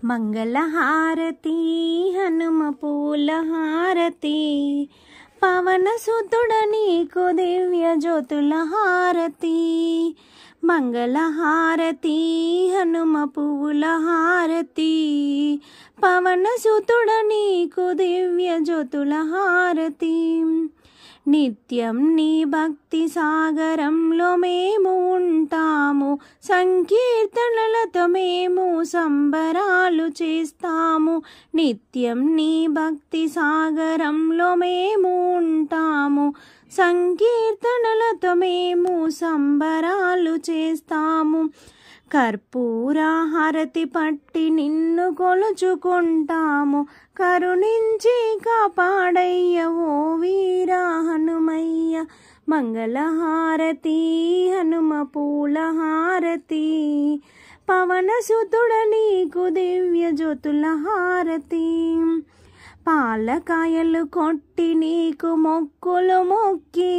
మంగళహారతి హనుమ పూల హారతి, పవన సుతుడ నీకు దివ్య జ్యోతుల హారతి. మంగళహారతి హనుమ పూల హారతి, పవన సుతుడ నీకు దివ్య జ్యోతుల హారతి. నిత్యం నీ భక్తి సాగరంలో మేము ఉంటాము, సంకీర్తనలతో మేము సంబరాలు చేస్తాము. నిత్యం నీ భక్తి సాగరంలో మేము ఉంటాము, సంకీర్తనలతో మేము సంబరాలు చేస్తాము. కర్పూర హారతి పట్టి నిన్ను కొలుచుకుంటాము, కరుణించి కాపాడయ్య ఓ వీర హనుమయ్య. మంగళహారతి హనుమ పూల హారతి, పవన సుతుడ నీకు దివ్య జ్యోతుల హారతి. పాలకాయలు కొట్టి నీకు మొక్కులు మొక్కి,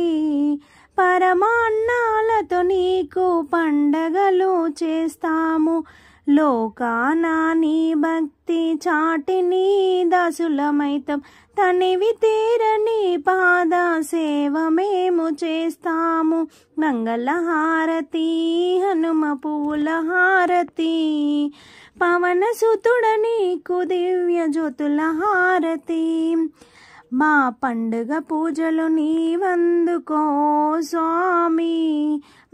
పరమాన్నాలతో నీకు పండగలు చేస్తాము. లోకాన నీ భక్తి చాటి నీ దాసులమైతం, తనివి తీరని పాద సేవ మేము చేస్తాము. మంగళహారతి హనుమ పూల హారతి, పవన సుతుడ నీకు దివ్య జ్యోతుల హారతి. మా పండుగ పూజలు నీవందుకో స్వామి,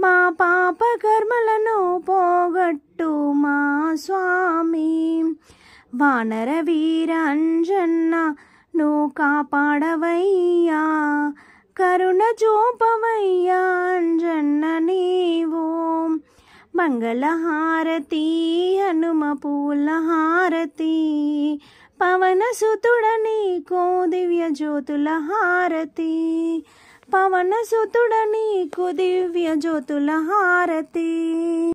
మా పాప కర్మలను పోగొట్టు మా స్వామి. వానర వీర అంజన్న నువ్వు కాపాడవయ్యా, కరుణ చూపవయ్యా అంజన్న నీవు. మంగళహారతి హనుమ పూల హారతి, పవన సుతుడ నీకు దివ్య జ్యోతుల హారతి. పవన సుతుడ నీకు దివ్య జ్యోతుల హారతి.